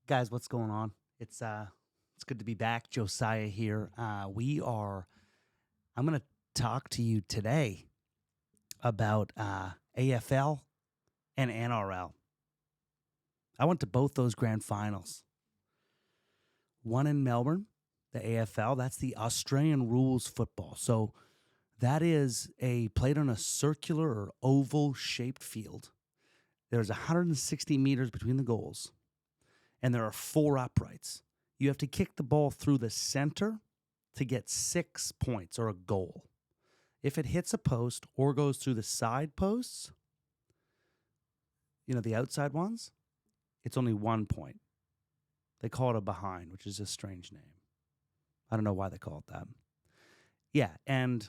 Guys, what's going on? It's good to be back. Josiah here. I'm going to talk to you today about AFL and NRL. I went to both those grand finals. One in Melbourne, the AFL, that's the Australian rules football. So that is played on a circular or oval shaped field. There's 160 meters between the goals, and there are 4 uprights. You have to kick the ball through the center to get 6 points or a goal. If it hits a post or goes through the side posts, the outside ones, it's only 1 point. They call it a behind, which is a strange name. I don't know why they call it that. Yeah, and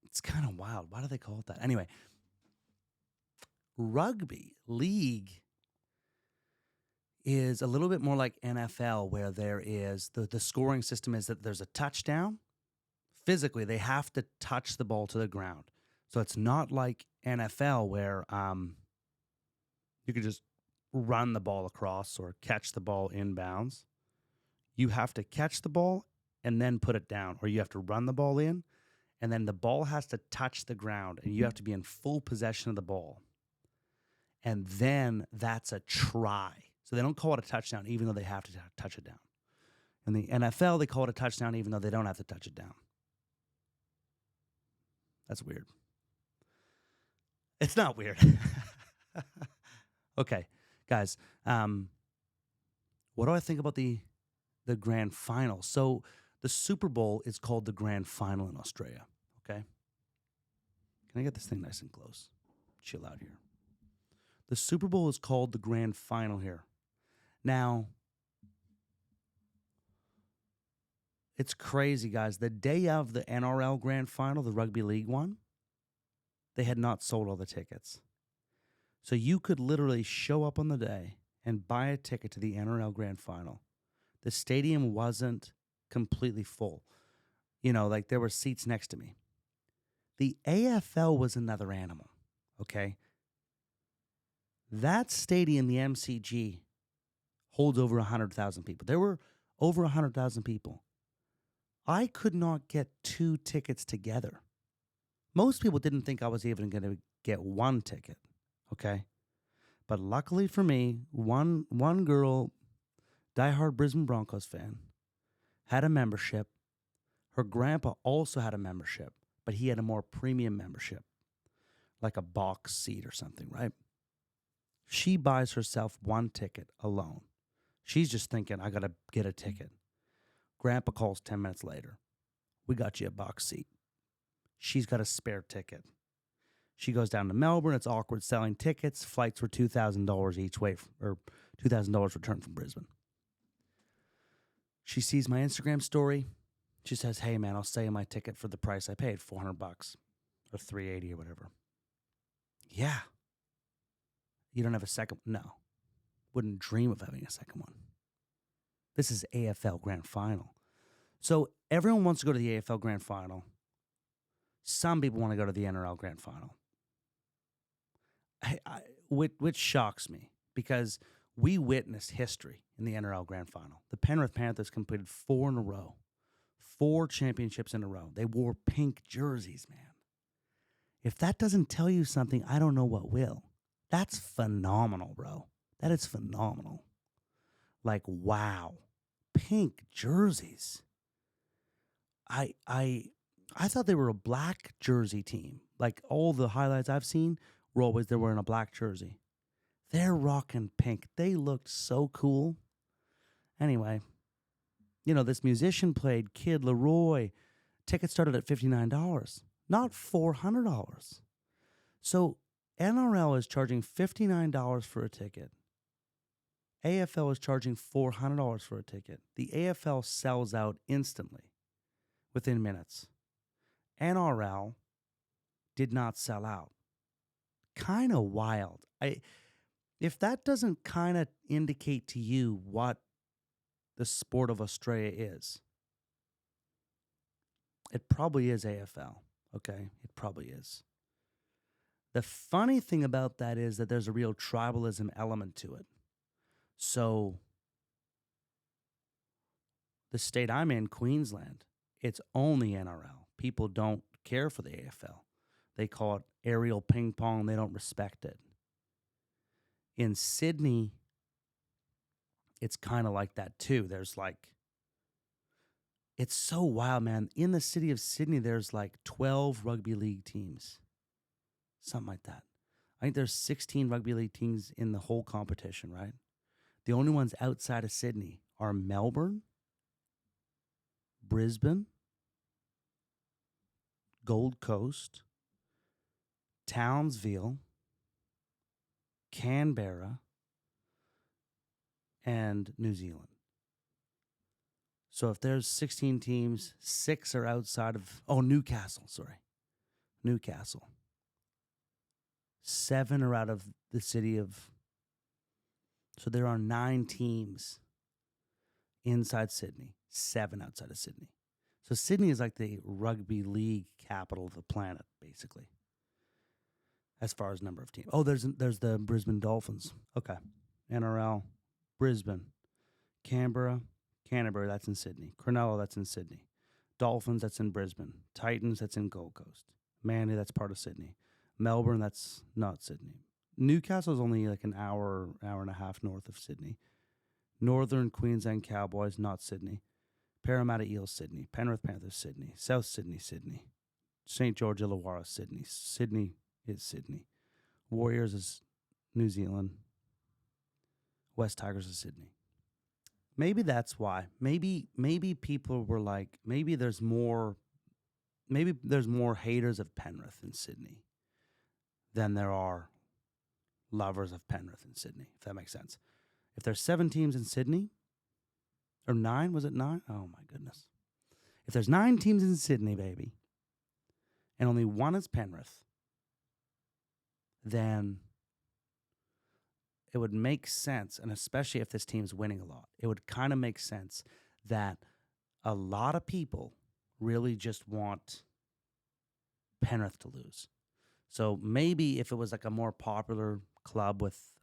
it's kind of wild. Why do they call it that? Anyway, rugby league is a little bit more like NFL, where there is the scoring system is that there's a touchdown. Physically, they have to touch the ball to the ground. So it's not like NFL where you could just run the ball across or catch the ball inbounds. You have to catch the ball and then put it down, or you have to run the ball in, and then the ball has to touch the ground, and you have to be in full possession of the ball. And then that's a try. So they don't call it a touchdown even though they have to touch it down. In the NFL, they call it a touchdown even though they don't have to touch it down. That's weird. It's not weird. Okay, guys. What do I think about the grand final? So the Super Bowl is called the grand final in Australia, okay? Can I get this thing nice and close? Chill out here. The Super Bowl is called the grand final here. Now, it's crazy, guys. The day of the NRL grand final, the rugby league one, they had not sold all the tickets. So you could literally show up on the day and buy a ticket to the NRL grand final. The stadium wasn't completely full. Like there were seats next to me. The AFL was another animal, okay? That stadium, the MCG, holds over 100,000 people. There were over 100,000 people. I could not get 2 tickets together. Most people didn't think I was even going to get 1 ticket, okay? But luckily for me, one girl, diehard Brisbane Broncos fan, had a membership. Her grandpa also had a membership, but he had a more premium membership, like a box seat or something, right? She buys herself 1 ticket alone. She's just thinking, I got to get a ticket. Grandpa calls 10 minutes later. We got you a box seat. She's got a spare ticket. She goes down to Melbourne. It's awkward selling tickets. Flights were $2,000 each way, or $2,000 return from Brisbane. She sees my Instagram story. She says, hey, man, I'll sell you my ticket for the price I paid, $400 or $380 or whatever. Yeah. You don't have a second? No. Wouldn't dream of having a second one. This is AFL Grand Final. So everyone wants to go to the AFL Grand Final. Some people want to go to the NRL Grand Final. Which shocks me, because we witnessed history in the NRL Grand Final. The Penrith Panthers completed 4 in a row. 4 championships in a row. They wore pink jerseys, man. If that doesn't tell you something, I don't know what will. That's phenomenal, bro. That is phenomenal. Like, wow. Pink jerseys. I thought they were a black jersey team. Like, all the highlights I've seen were always they were in a black jersey. They're rocking pink. They looked so cool. Anyway, this musician played, Kid Leroy. Tickets started at $59, not $400. So NRL is charging $59 for a ticket. AFL is charging $400 for a ticket. The AFL sells out instantly, within minutes. NRL did not sell out. Kind of wild. If that doesn't kind of indicate to you what the sport of Australia is, it probably is AFL, okay? It probably is. The funny thing about that is that there's a real tribalism element to it. So the state I'm in, Queensland, it's only NRL. People don't care for the AFL. They call it aerial ping pong. They don't respect it. In Sydney, it's kind of like that too. There's like, it's so wild, man. In the city of Sydney, there's like 12 rugby league teams, something like that. I think there's 16 rugby league teams in the whole competition, right? The only ones outside of Sydney are Melbourne, Brisbane, Gold Coast, Townsville, Canberra, and New Zealand. So if there's 16 teams, 6 are outside of, Newcastle. 7 are out of the city of, so there are 9 teams inside Sydney, 7 outside of Sydney. So Sydney is like the rugby league capital of the planet, basically, as far as number of teams. Oh, there's the Brisbane Dolphins. Okay. NRL, Brisbane, Canterbury, that's in Sydney. Cronulla, that's in Sydney. Dolphins, that's in Brisbane. Titans, that's in Gold Coast. Manly, that's part of Sydney. Melbourne, that's not Sydney. Newcastle's only like an hour and a half north of Sydney. Northern Queensland Cowboys, not Sydney. Parramatta Eels, Sydney. Penrith Panthers, Sydney. South Sydney, Sydney. St. George Illawarra, Sydney. Sydney is Sydney. Warriors is New Zealand. West Tigers is Sydney. Maybe that's why. Maybe people were like, maybe there's more haters of Penrith in Sydney than there are lovers of Penrith in Sydney, if that makes sense. If there's 7 teams in Sydney, or 9, was it 9? Oh my goodness. If there's 9 teams in Sydney, baby, and only one is Penrith, then it would make sense, and especially if this team's winning a lot, it would kind of make sense that a lot of people really just want Penrith to lose. So maybe if it was like a more popular club with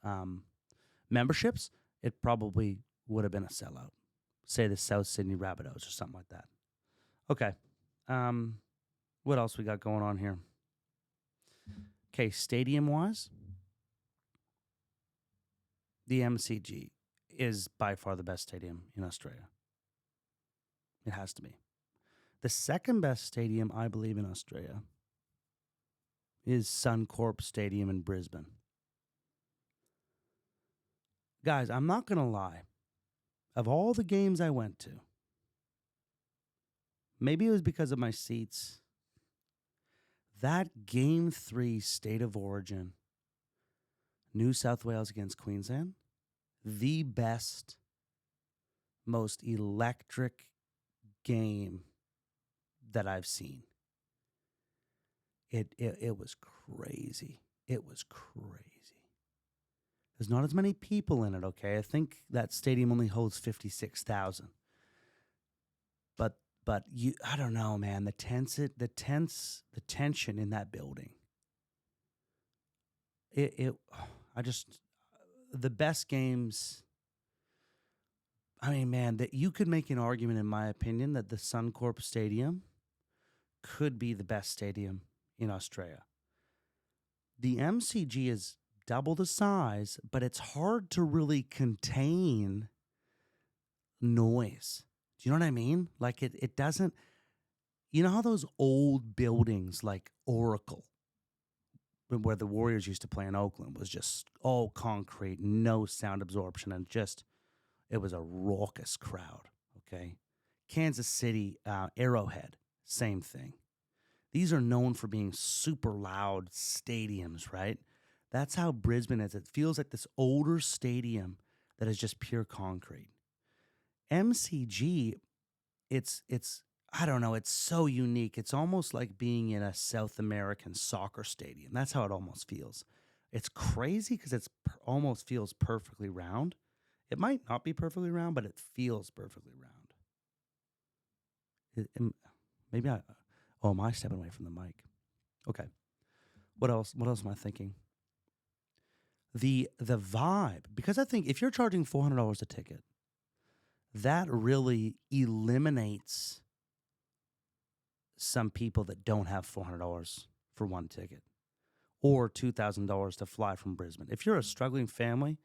memberships, it probably would have been a sellout. Say the South Sydney Rabbitohs or something like that. Okay. What else we got going on here? Okay, stadium-wise, the MCG is by far the best stadium in Australia. It has to be. The second best stadium, I believe, in Australia is Suncorp Stadium in Brisbane. Guys, I'm not going to lie. Of all the games I went to, maybe it was because of my seats, that Game 3 State of Origin, New South Wales against Queensland, the best, most electric game that I've seen. It was crazy. It was crazy. There's not as many people in it, okay? I think that stadium only holds 56,000. But I don't know, man. The tension in that building. The best games. I mean, man, that you could make an argument, in my opinion, that the Suncorp Stadium could be the best stadium in Australia. The MCG is double the size, but it's hard to really contain noise. Do you know what I mean? Like it doesn't, you know how those old buildings like Oracle, where the Warriors used to play in Oakland, was just all concrete, no sound absorption, and just, it was a raucous crowd, okay? Kansas City, Arrowhead, same thing. These are known for being super loud stadiums, right? That's how Brisbane is. It feels like this older stadium that is just pure concrete. MCG, it's I don't know, it's so unique. It's almost like being in a South American soccer stadium. That's how it almost feels. It's crazy because it's almost feels perfectly round. It might not be perfectly round, but it feels perfectly round. Am I stepping away from the mic? Okay. What else am I thinking? the vibe, because I think if you're charging $400 a ticket, that really eliminates some people that don't have $400 for one ticket or $2,000 to fly from Brisbane. If you're a struggling family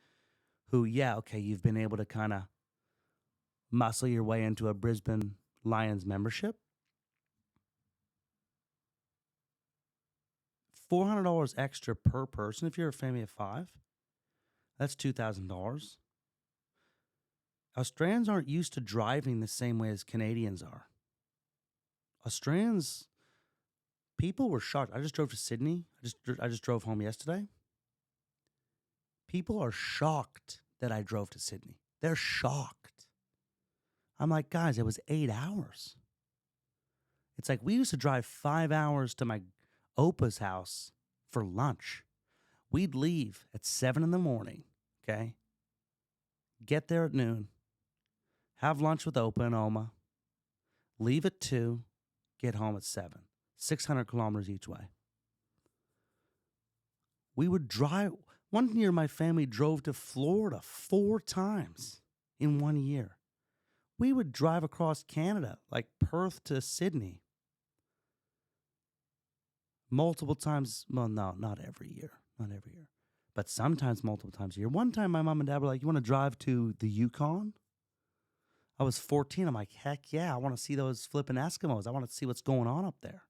who, yeah, okay, you've been able to kind of muscle your way into a Brisbane Lions membership, $400 extra per person, if you're a family of 5, that's $2,000. Australians aren't used to driving the same way as Canadians are. Australians, people were shocked. I just drove to Sydney. I just drove home yesterday. People are shocked that I drove to Sydney. They're shocked. I'm like, guys, it was 8 hours. It's like we used to drive 5 hours to my Opa's house for lunch. We'd leave at 7 in the morning, okay? Get there at noon. Have lunch with Opa and Oma. Leave at 2. Get home at 7. 600 kilometers each way. We would drive. One year, my family drove to Florida 4 times in 1 year. We would drive across Canada, like Perth to Sydney, multiple times. Well, no, not every year. Not every year. But sometimes multiple times a year. One time, my mom and dad were like, you want to drive to the Yukon? I was 14. I'm like, heck yeah, I want to see those flipping Eskimos. I want to see what's going on up there.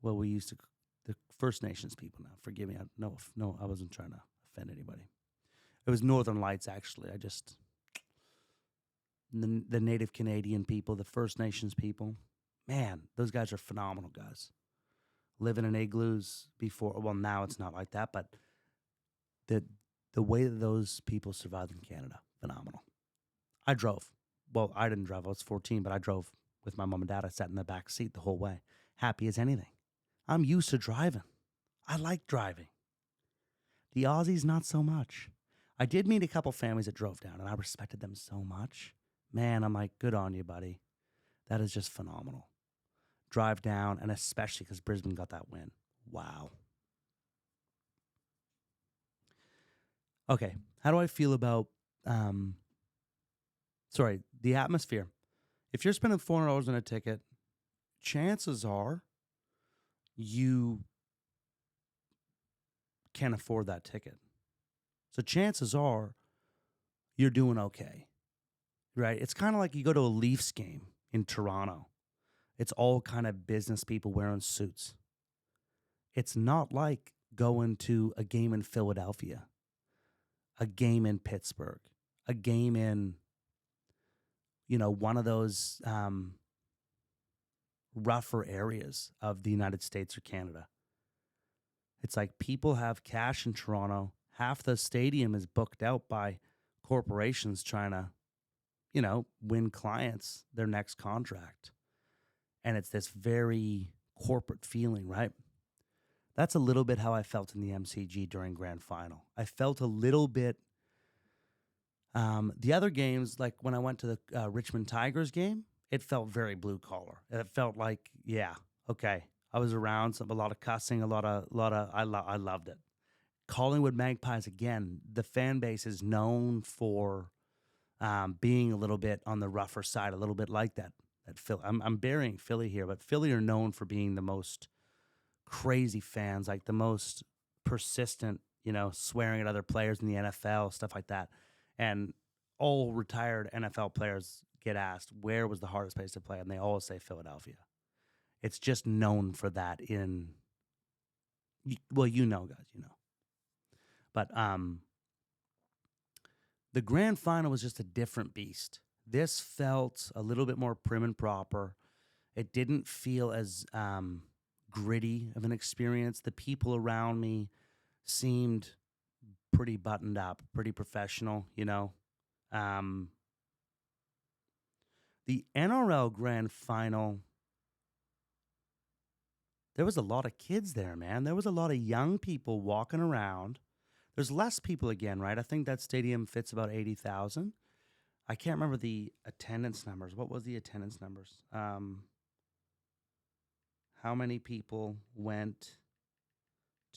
Well, we used to, the First Nations people now, forgive me. No, I wasn't trying to offend anybody. It was Northern Lights, actually. The Native Canadian people, the First Nations people, man, those guys are phenomenal guys. Living in igloos before, well, now it's not like that, but the way that those people survived in Canada, phenomenal. I drove. Well, I didn't drive. I was 14, but I drove with my mom and dad. I sat in the back seat the whole way, happy as anything. I'm used to driving. I like driving. The Aussies, not so much. I did meet a couple families that drove down, and I respected them so much. Man, I'm like, good on you, buddy. That is just phenomenal. Drive down, and especially because Brisbane got that win. Wow. Okay, how do I feel about, the atmosphere? If you're spending $400 on a ticket, chances are you can afford that ticket. So chances are you're doing okay, right? It's kind of like you go to a Leafs game in Toronto. It's all kind of business people wearing suits. It's not like going to a game in Philadelphia, a game in Pittsburgh, a game in, one of those rougher areas of the United States or Canada. It's like people have cash in Toronto. Half the stadium is booked out by corporations trying to, win clients their next contract. And it's this very corporate feeling, right? That's a little bit how I felt in the MCG during Grand Final. I felt a little bit, the other games, like when I went to the Richmond Tigers game, it felt very blue collar. It felt like, yeah, okay. I was around a lot of cussing, I loved it. Collingwood Magpies, again, the fan base is known for being a little bit on the rougher side, a little bit like that. I'm burying Philly here, but Philly are known for being the most crazy fans, like the most persistent, swearing at other players in the NFL, stuff like that. And all retired NFL players get asked, where was the hardest place to play? And they always say Philadelphia. It's just known for that guys, But the Grand Final was just a different beast. This felt a little bit more prim and proper. It didn't feel as gritty of an experience. The people around me seemed pretty buttoned up, pretty professional, The NRL Grand Final, there was a lot of kids there, man. There was a lot of young people walking around. There's less people again, right? I think that stadium fits about 80,000. I can't remember the attendance numbers. What was the attendance numbers? How many people went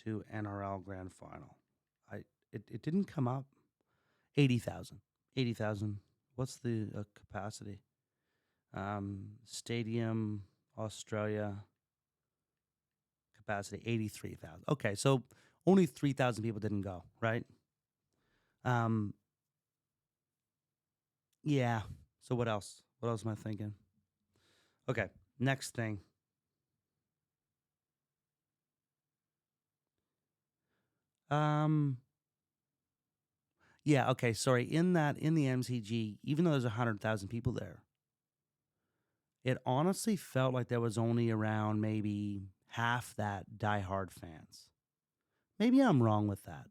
to NRL Grand Final? it didn't come up. 80,000. 80,000. What's the capacity? Stadium, Australia, capacity 83,000. Okay, so only 3,000 people didn't go, right? Um, yeah. So what else? What else am I thinking? Okay, next thing. Um, yeah. Okay, sorry. In the MCG, even though there's 100,000 people there, it honestly felt like there was only around maybe half that diehard fans. Maybe I'm wrong with that.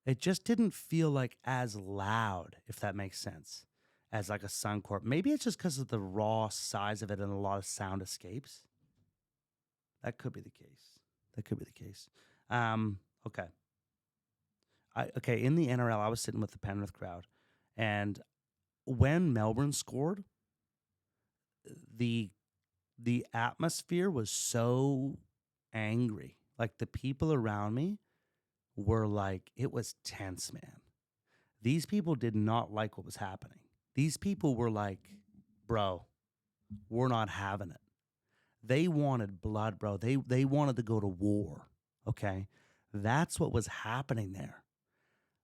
It just didn't feel like as loud, if that makes sense, as like a Suncorp. Maybe it's just because of the raw size of it and a lot of sound escapes. That could be the case. That could be the case. Okay. Okay, in the NRL, I was sitting with the Penrith crowd, and when Melbourne scored, the the atmosphere was so angry. Like the people around me were like, it was tense, man. These people did not like what was happening. These people were like, bro, we're not having it. They wanted blood, bro. They wanted to go to war. Okay. That's what was happening there.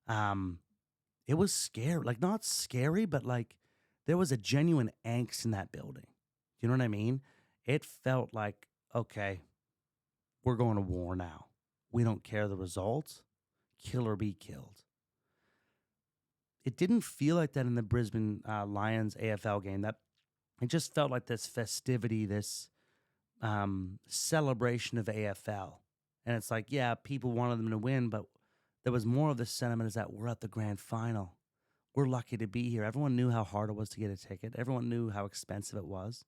Um, it was scary. Like not scary, but like there was a genuine angst in that building. You know what I mean? It felt like, okay, we're going to war now. We don't care the results. Kill or be killed. It didn't feel like that in the Brisbane Lions AFL game. That it just felt like this festivity, this celebration of AFL. And it's like, yeah, people wanted them to win, but there was more of the sentiment is that we're at the grand final. We're lucky to be here. Everyone knew how hard it was to get a ticket. Everyone knew how expensive it was.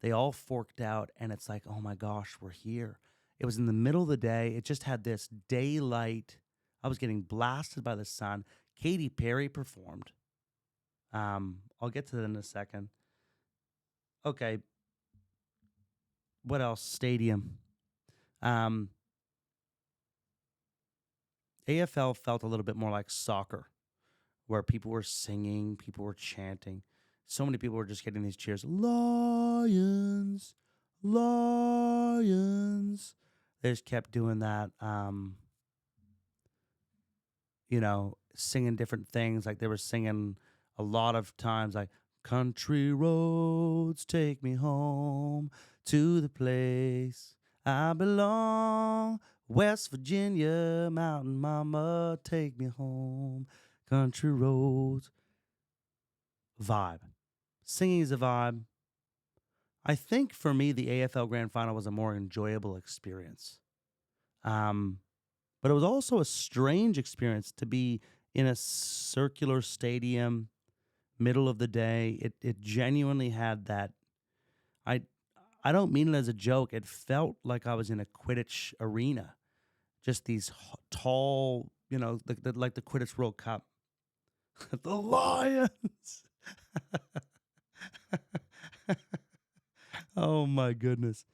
They all forked out, and it's like, oh my gosh, we're here. It was in the middle of the day. It just had this daylight. I was getting blasted by the sun. Katy Perry performed. I'll get to that in a second. Okay. What else? Stadium. AFL felt a little bit more like soccer, where people were singing, people were chanting. So many people were just getting these cheers. Lions, Lions. They just kept doing that. Singing different things. Like they were singing a lot of times, like, country roads take me home to the place I belong. West Virginia, mountain mama, take me home. Country roads. Vibe. Singing is a vibe. I think for me, the AFL Grand Final was a more enjoyable experience. But it was also a strange experience to be in a circular stadium, middle of the day. It genuinely had that. I I don't mean it as a joke. It felt like I was in a Quidditch arena. Just these tall, like the Quidditch World Cup. The Lions. Oh my goodness.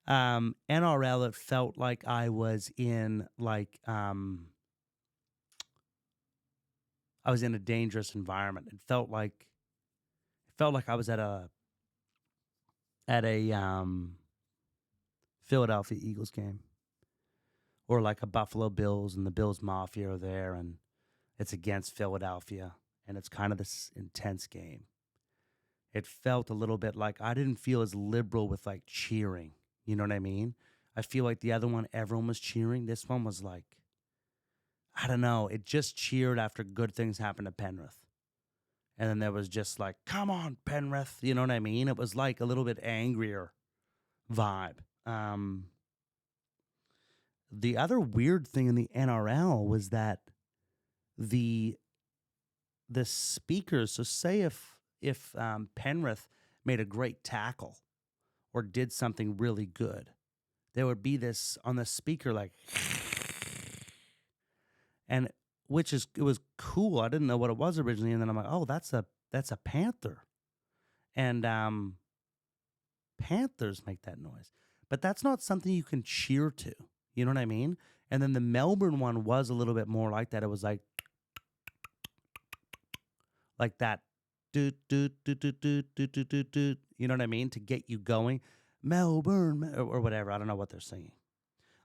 NRL, it felt like I was in I was in a dangerous environment. It felt like I was at a Philadelphia Eagles game, or like a Buffalo Bills, and the Bills Mafia are there, and it's against Philadelphia, and it's kind of this intense game. It felt a little bit like I didn't feel as liberal with like cheering. You know what I mean? I feel like the other one, everyone was cheering. This one was like, I don't know. It just cheered after good things happened to Penrith. And then there was just like, come on, Penrith. You know what I mean? It was like a little bit angrier vibe. The other weird thing in the NRL was that the speakers. So say if Penrith made a great tackle or did something really good, there would be this on the speaker like, and it was cool. I didn't know what it was originally, and then I'm like, oh, that's a panther, and panthers make that noise, but that's not something you can cheer to. You know what I mean? And then the Melbourne one was a little bit more like that. It was like that, do do do do do do do do do. You know what I mean? To get you going, Melbourne or whatever. I don't know what they're singing.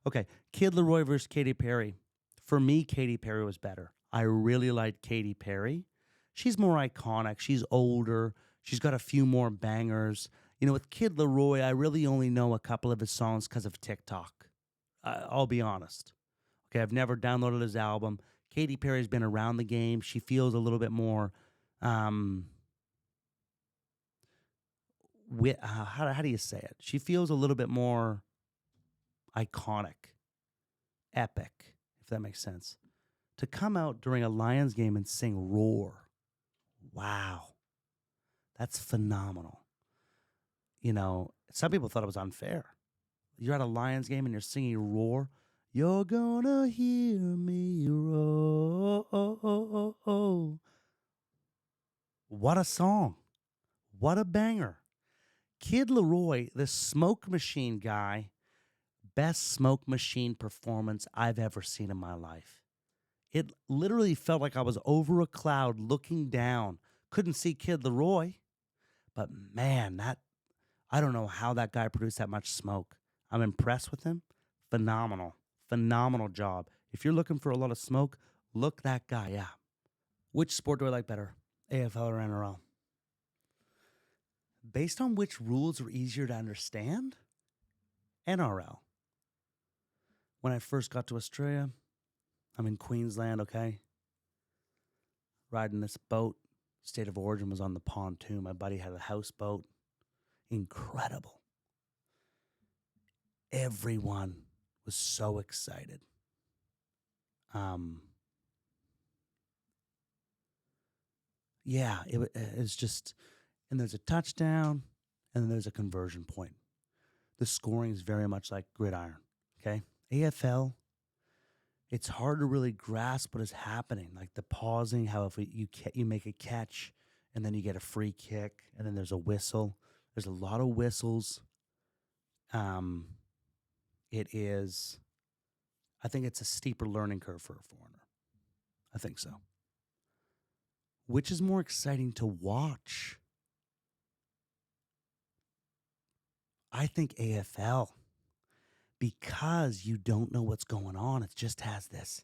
Okay, Kid Leroy versus Katy Perry. For me, Katy Perry was better. I really liked Katy Perry. She's more iconic. She's older. She's got a few more bangers. You know, with Kid Leroy, I really only know a couple of his songs because of TikTok. I'll be honest. Okay, I've never downloaded his album. Katy Perry's been around the game. She feels a little bit more, how do you say it? She feels a little bit more iconic, epic, if that makes sense. To come out during a Lions game and sing Roar, wow, that's phenomenal. You know, some people thought it was unfair. You're at a Lions game and you're singing Roar. You're gonna hear me roar. What a song. What a banger. Kid Leroy, the smoke machine guy, best smoke machine performance I've ever seen in my life. It literally felt like I was over a cloud looking down. Couldn't see Kid Leroy. But man, I don't know how that guy produced that much smoke. I'm impressed with him. Phenomenal. Phenomenal job. If you're looking for a lot of smoke, look that guy up. Which sport do I like better? AFL or NRL? Based on which rules are easier to understand? NRL. When I first got to Australia, I'm in Queensland, okay? Riding this boat. State of origin was on the pontoon. My buddy had a houseboat. Incredible. Everyone was so excited. It's just, and there's a touchdown, and then there's a conversion point. The scoring is very much like gridiron, okay? AFL, it's hard to really grasp what is happening, like the pausing, how if you make a catch, and then you get a free kick, and then there's a whistle. There's a lot of whistles. I think it's a steeper learning curve for a foreigner. I think so. Which is more exciting to watch? I think AFL, because you don't know what's going on. It just has this.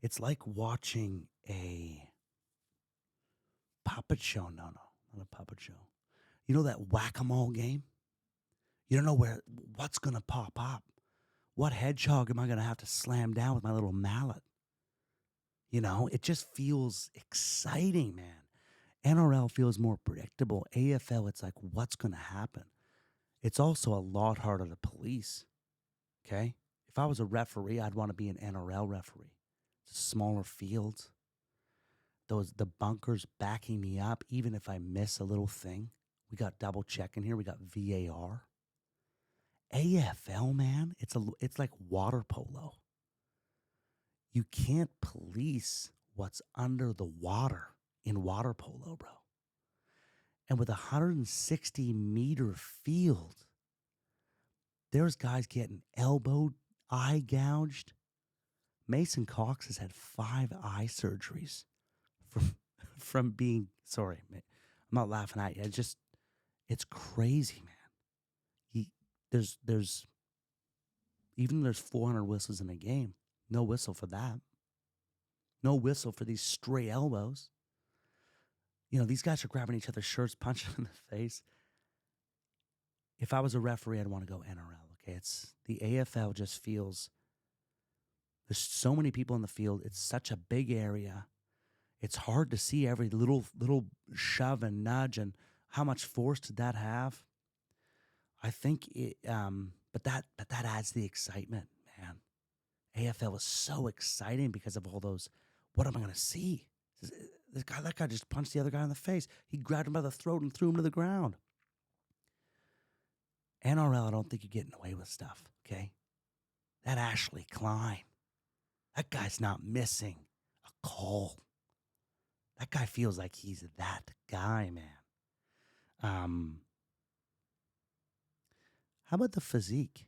It's like watching a puppet show. No, not a puppet show. You know that whack-a-mole game? You don't know what's going to pop up. What hedgehog am I going to have to slam down with my little mallet? You know, it just feels exciting, man. NRL feels more predictable. AFL, it's like, what's going to happen? It's also a lot harder to police, okay? If I was a referee, I'd want to be an NRL referee. It's a smaller field. The bunkers backing me up, even if I miss a little thing. We got double check in here. We got VAR. AFL, man, it's like water polo. You can't police what's under the water in water polo, bro. And with a 160-meter field, there's guys getting elbowed, eye gouged. Mason Cox has had 5 eye surgeries from being, sorry, I'm not laughing at you. It's crazy, man. There's 400 whistles in a game. No whistle for that. No whistle for these stray elbows. You know, these guys are grabbing each other's shirts, punching them in the face. If I was a referee, I'd want to go NRL, okay? It's the AFL just feels, there's so many people in the field. It's such a big area. It's hard to see every little shove and nudge, and how much force did that have? I think it, but that adds the excitement, man. AFL is so exciting because of all those. What am I going to see? That guy just punched the other guy in the face. He grabbed him by the throat and threw him to the ground. NRL, I don't think you're getting away with stuff, okay? That Ashley Klein, that guy's not missing a call. That guy feels like he's that guy, man. How about the physique?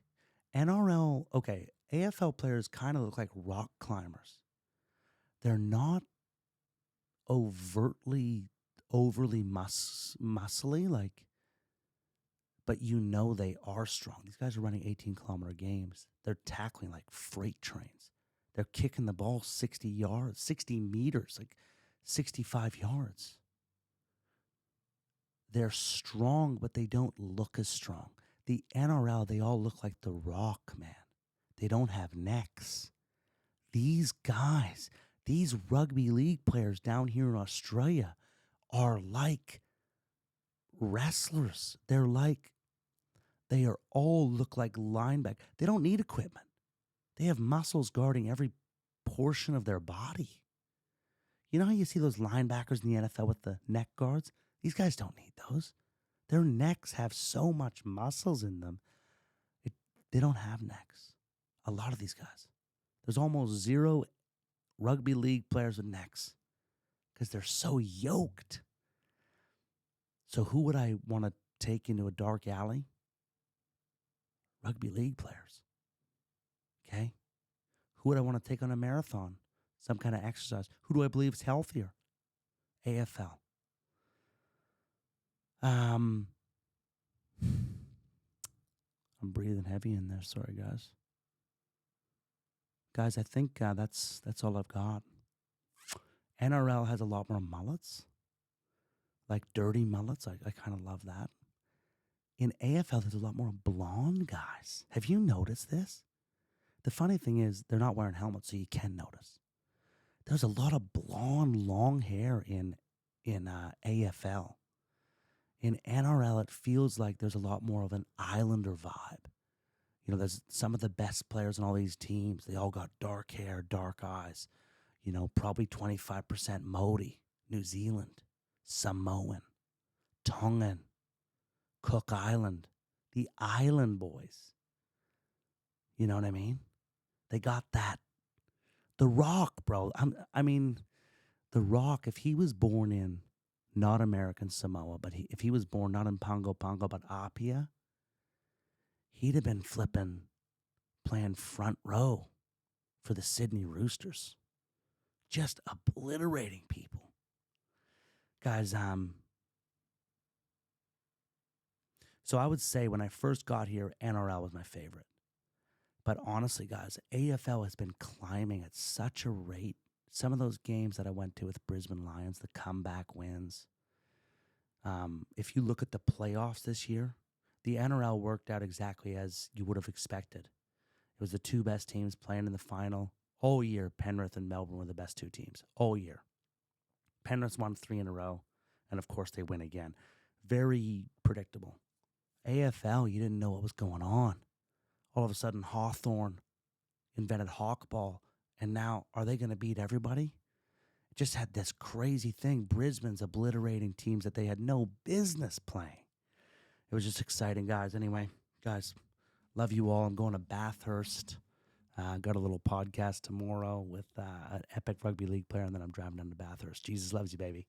NRL, okay, AFL players kind of look like rock climbers. They're not overtly muscly, like, but they are strong. These guys are running 18-kilometer games. They're tackling like freight trains. They're kicking the ball 60 yards, 60 meters, like 65 yards. They're strong, but they don't look as strong. The NRL, they all look like The Rock, man. They don't have necks. These guys, these rugby league players down here in Australia are like wrestlers. They are all look like linebackers. They don't need equipment. They have muscles guarding every portion of their body. You know how you see those linebackers in the NFL with the neck guards? These guys don't need those. Their necks have so much muscles in them. They don't have necks. A lot of these guys. There's almost zero rugby league players with necks because they're so yoked. So who would I want to take into a dark alley? Rugby league players. Okay? Who would I want to take on a marathon? Some kind of exercise. Who do I believe is healthier? AFL. I'm breathing heavy in there. Sorry, guys. Guys, I think that's all I've got. NRL has a lot more mullets, like dirty mullets. I kind of love that. In AFL, there's a lot more blonde guys. Have you noticed this? The funny thing is they're not wearing helmets, so you can notice. There's a lot of blonde, long hair in AFL. In NRL, it feels like there's a lot more of an Islander vibe. You know, there's some of the best players in all these teams. They all got dark hair, dark eyes. You know, probably 25% Māori, New Zealand, Samoan, Tongan, Cook Island, the Island boys. You know what I mean? They got that. The Rock, bro. The Rock, if he was born in not American Samoa, but if he was born not in Pongo Pongo, but Apia, he'd have been playing front row for the Sydney Roosters. Just obliterating people. Guys, so I would say when I first got here, NRL was my favorite. But honestly, guys, AFL has been climbing at such a rate. Some of those games that I went to with Brisbane Lions, the comeback wins. If you look at the playoffs this year, the NRL worked out exactly as you would have expected. It was the two best teams playing in the final. All year, Penrith and Melbourne were the best two teams. All year. Penrith won 3 in a row, and of course they win again. Very predictable. AFL, you didn't know what was going on. All of a sudden, Hawthorn invented hawkball, and now are they going to beat everybody? It just had this crazy thing. Brisbane's obliterating teams that they had no business playing. It was just exciting, guys. Anyway, guys, love you all. I'm going to Bathurst. Got a little podcast tomorrow with an epic rugby league player, and then I'm driving down to Bathurst. Jesus loves you, baby.